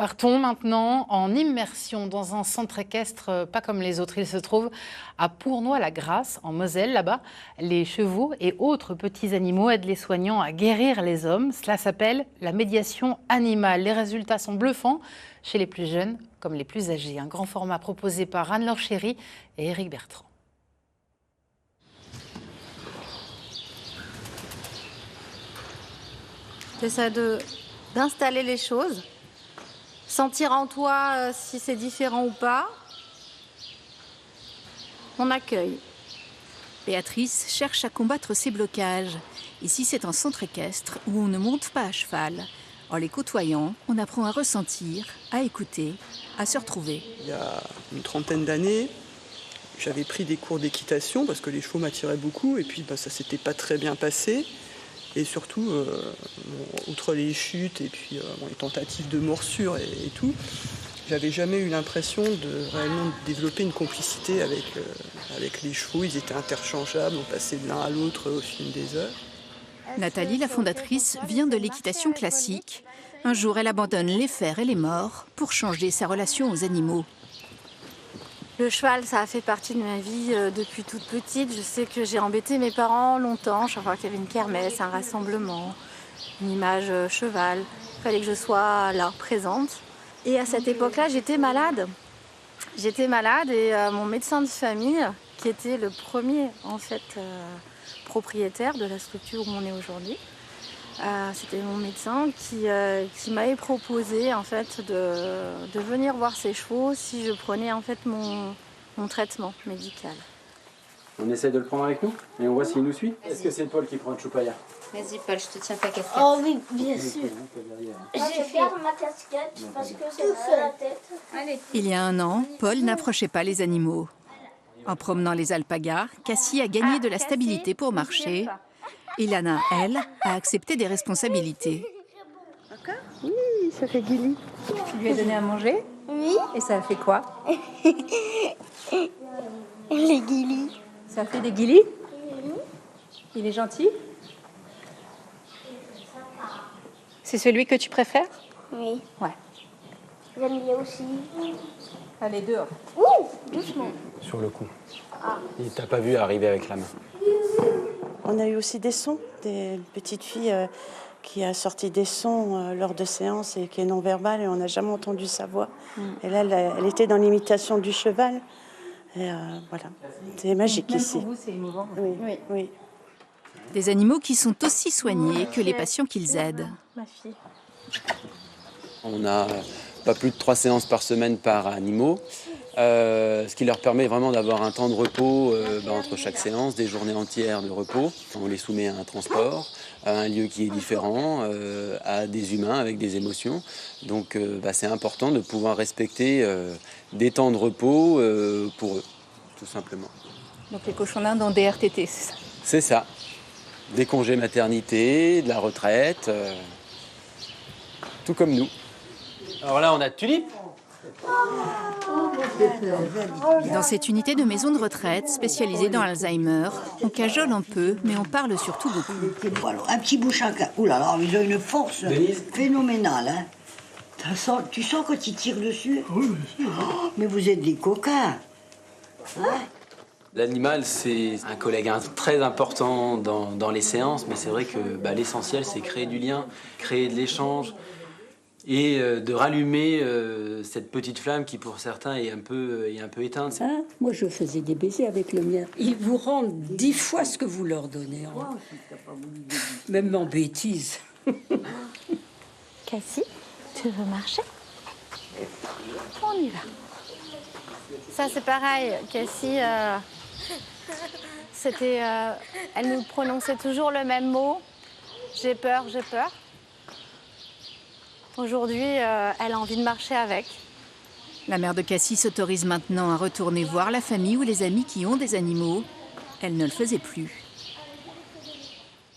Partons maintenant en immersion dans un centre équestre pas comme les autres. Il se trouve à Pournoy-la-Grasse, en Moselle. Là-bas, les chevaux et autres petits animaux aident les soignants à guérir les hommes. Cela s'appelle la médiation animale. Les résultats sont bluffants chez les plus jeunes comme les plus âgés. Un grand format proposé par Anne-Laure Chéry et Éric Bertrand. J'essaie d'installer les choses, sentir en toi si c'est différent ou pas. On accueille. Béatrice cherche à combattre ses blocages. Ici, c'est un centre équestre où on ne monte pas à cheval. En les côtoyant, on apprend à ressentir, à écouter, à se retrouver. Il y a une trentaine d'années, j'avais pris des cours d'équitation parce que les chevaux m'attiraient beaucoup et puis ça s'était pas très bien passé. Et surtout, outre les chutes et puis les tentatives de morsure et tout, j'avais jamais eu l'impression de réellement développer une complicité avec les chevaux. Ils étaient interchangeables, on passait de l'un à l'autre au fil des heures. Nathalie, la fondatrice, vient de l'équitation classique. Un jour, elle abandonne les fers et les morts pour changer sa relation aux animaux. Le cheval, ça a fait partie de ma vie depuis toute petite. Je sais que j'ai embêté mes parents longtemps. Chaque fois qu'il y avait une kermesse, un rassemblement, une image cheval, il fallait que je sois là, présente. Et à cette époque-là, j'étais malade. J'étais malade et mon médecin de famille, qui était le premier en fait propriétaire de la structure où on est aujourd'hui, c'était mon médecin qui m'avait proposé en fait de venir voir ses chevaux si je prenais en fait mon traitement médical. On essaie de le prendre avec nous et on voit s'il nous suit. Est-ce que c'est Paul qui prend le choupaya? Vas-y Paul, je te tiens ta casquette. Oh oui, bien sûr. Je garde ma casquette parce que c'est mal à la tête. Allez. Il y a un an, Paul n'approchait pas les animaux. En promenant les alpagas, Cassie a gagné de la stabilité pour marcher. Ilana, elle, a accepté des responsabilités. D'accord? Oui, ça fait Guili. Tu lui as donné à manger? Oui. Et ça a fait quoi? Les guilis. Ça a fait des guilis? Il est gentil? C'est celui que tu préfères? Oui. Ouais. J'aime bien aussi. Allez, dehors. Ouh, doucement. Sur le coup. Il t'a pas vu arriver avec la main. On a eu aussi des sons, des petites filles qui a sorti des sons lors de séances et qui est non-verbale et on n'a jamais entendu sa voix. Et là, elle était dans l'imitation du cheval. Et voilà, c'est magique ici. Même pour vous, c'est émouvant. Oui, oui, oui. Des animaux qui sont aussi soignés que les patients qu'ils aident. Ma fille. On a pas plus de 3 séances par semaine par animaux, ce qui leur permet vraiment d'avoir un temps de repos entre chaque séance, des journées entières de repos. On les soumet à un transport, à un lieu qui est différent, à des humains avec des émotions. Donc c'est important de pouvoir respecter des temps de repos pour eux, tout simplement. Donc les cochons d'Inde ont des RTT, c'est ça? C'est ça. Des congés maternité, de la retraite, tout comme nous. Alors là, on a Tulipe. Dans cette unité de maison de retraite spécialisée dans Alzheimer, on cajole un peu, mais on parle surtout beaucoup. Voilà, un petit bout chacun. Ouh là là, ils ont une force phénoménale. Hein. Tu sens quand ils tirent dessus? Oui, bien sûr. Oh, mais vous êtes des coquins. Hein? L'animal, c'est un collègue très important dans les séances, mais c'est vrai que l'essentiel, c'est créer du lien, créer de l'échange et de rallumer cette petite flamme qui, pour certains, est un peu éteinte. Hein? Moi, je faisais des baisers avec le mien. Ils vous rendent 10 fois ce que vous leur donnez. Hein. Même en bêtises. Cassie, tu veux marcher? On y va. Ça, c'est pareil. Cassie, elle nous prononçait toujours le même mot. J'ai peur, j'ai peur. Aujourd'hui, elle a envie de marcher avec. La mère de Cassie s'autorise maintenant à retourner voir la famille ou les amis qui ont des animaux. Elle ne le faisait plus.